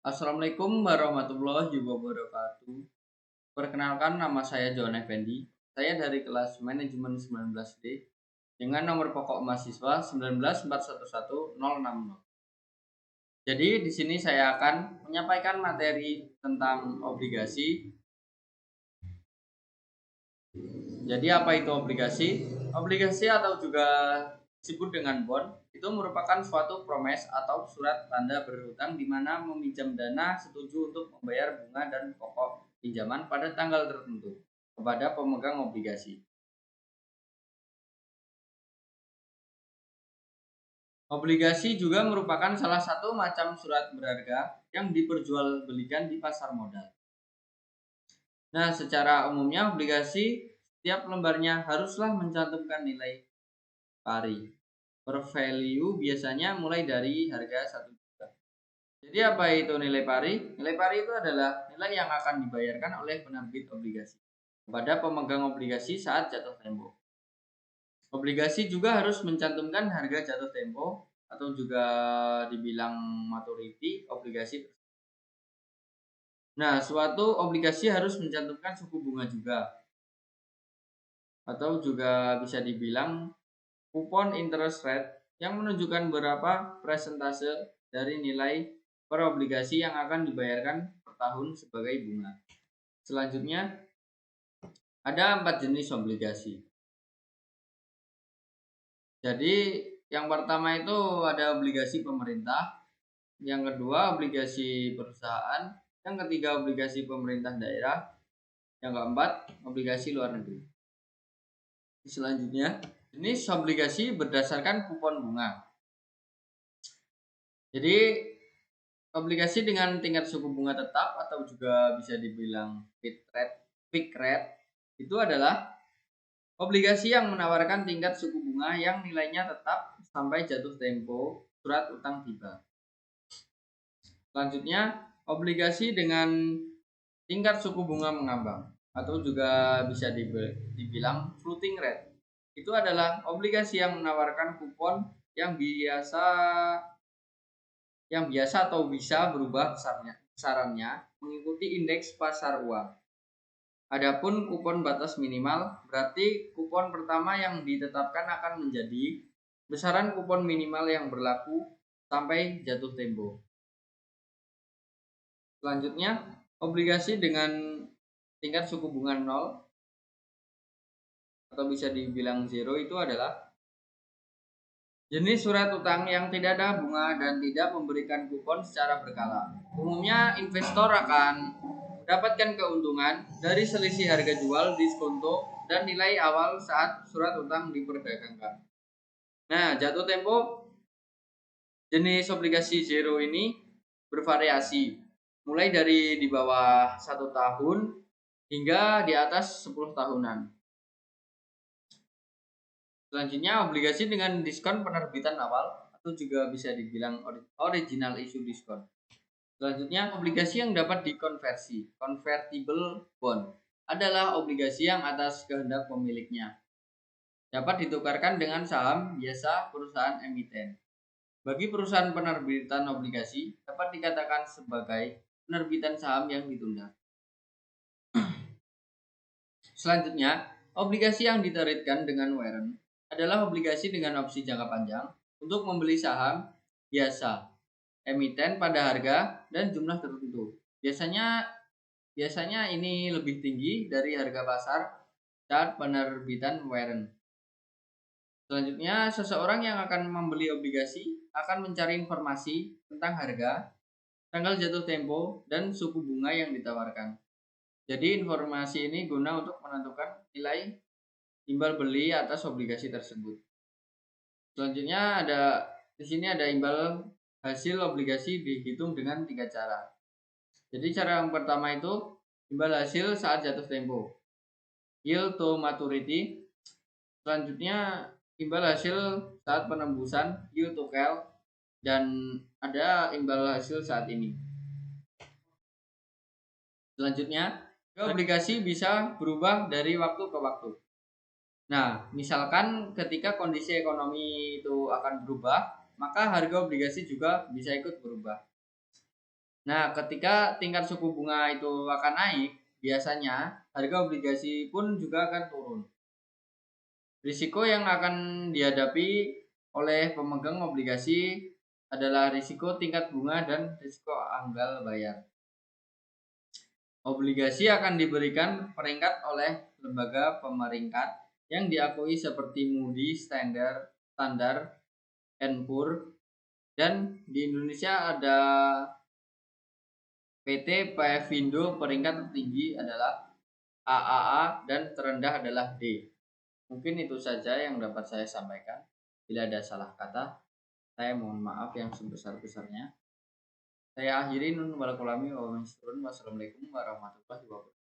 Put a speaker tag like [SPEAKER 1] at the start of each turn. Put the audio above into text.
[SPEAKER 1] Assalamualaikum warahmatullahi wabarakatuh. Perkenalkan, nama saya John Effendi. Saya dari kelas manajemen 19D dengan nomor pokok mahasiswa 194116060. Jadi di sini saya akan menyampaikan materi tentang obligasi. Jadi apa itu obligasi? Obligasi atau juga disebut dengan bond itu merupakan suatu promes atau surat tanda berhutang di mana meminjam dana setuju untuk membayar bunga dan pokok pinjaman pada tanggal tertentu kepada pemegang obligasi. Obligasi juga merupakan salah satu macam surat berharga yang diperjualbelikan di pasar modal. Nah, secara umumnya obligasi setiap lembarnya haruslah mencantumkan nilai pari per value, biasanya mulai dari harga 1 juta. Jadi apa itu nilai pari? Nilai pari itu adalah nilai yang akan dibayarkan oleh penerbit obligasi kepada pemegang obligasi saat jatuh tempo. Obligasi juga harus mencantumkan harga jatuh tempo atau juga dibilang maturity obligasi. Nah, suatu obligasi harus mencantumkan suku bunga juga atau juga bisa dibilang kupon interest rate yang menunjukkan berapa persentase dari nilai per obligasi yang akan dibayarkan per tahun sebagai bunga. Selanjutnya, ada 4 jenis obligasi. Jadi, yang pertama itu ada obligasi pemerintah, yang kedua obligasi perusahaan, yang ketiga obligasi pemerintah daerah, yang keempat obligasi luar negeri. Selanjutnya, jenis obligasi berdasarkan kupon bunga. Jadi obligasi dengan tingkat suku bunga tetap atau juga bisa dibilang fixed rate itu adalah obligasi yang menawarkan tingkat suku bunga yang nilainya tetap sampai jatuh tempo surat utang tiba. Selanjutnya, obligasi dengan tingkat suku bunga mengambang atau juga bisa dibilang floating rate. Itu adalah obligasi yang menawarkan kupon yang biasa atau bisa berubah besarannya mengikuti indeks pasar uang. Adapun kupon batas minimal berarti kupon pertama yang ditetapkan akan menjadi besaran kupon minimal yang berlaku sampai jatuh tempo. Selanjutnya, obligasi dengan tingkat suku bunga 0 atau bisa dibilang zero itu adalah jenis surat utang yang tidak ada bunga dan tidak memberikan kupon secara berkala. Umumnya investor akan mendapatkan keuntungan dari selisih harga jual, diskonto, dan nilai awal saat surat utang diperdagangkan. Nah, jatuh tempo jenis obligasi zero ini bervariasi, mulai dari di bawah 1 tahun hingga di atas 10 tahunan. Selanjutnya, obligasi dengan diskon penerbitan awal atau juga bisa dibilang original issue diskon. Selanjutnya, obligasi yang dapat dikonversi, convertible bond, adalah obligasi yang atas kehendak pemiliknya dapat ditukarkan dengan saham biasa perusahaan emiten. Bagi perusahaan penerbitan obligasi dapat dikatakan sebagai penerbitan saham yang ditunda. Selanjutnya, obligasi yang diterbitkan dengan warrant adalah obligasi dengan opsi jangka panjang untuk membeli saham biasa emiten pada harga dan jumlah tertentu. Biasanya ini lebih tinggi dari harga pasar saat penerbitan warrant. Selanjutnya, seseorang yang akan membeli obligasi akan mencari informasi tentang harga, tanggal jatuh tempo, dan suku bunga yang ditawarkan. Jadi informasi ini guna untuk menentukan nilai imbal beli atas obligasi tersebut. Selanjutnya di sini ada imbal hasil obligasi dihitung dengan 3 cara. Jadi cara yang pertama itu imbal hasil saat jatuh tempo, yield to maturity. Selanjutnya imbal hasil saat penembusan, yield to call, dan ada imbal hasil saat ini. Selanjutnya, obligasi bisa berubah dari waktu ke waktu. Nah, misalkan ketika kondisi ekonomi itu akan berubah, maka harga obligasi juga bisa ikut berubah. Nah, ketika tingkat suku bunga itu akan naik, biasanya harga obligasi pun juga akan turun. Risiko yang akan dihadapi oleh pemegang obligasi adalah risiko tingkat bunga dan risiko anggal bayar. Obligasi akan diberikan peringkat oleh lembaga pemeringkat yang diakui seperti Moody's, Standard and Poor, dan di Indonesia ada PT Pevindo. Peringkat tertinggi adalah AAA dan terendah adalah D. Mungkin itu saja yang dapat saya sampaikan. Bila ada salah kata, saya mohon maaf yang sebesar-besarnya. Saya akhiri, nun walakulami wa wassalamualaikum warahmatullahi wabarakatuh.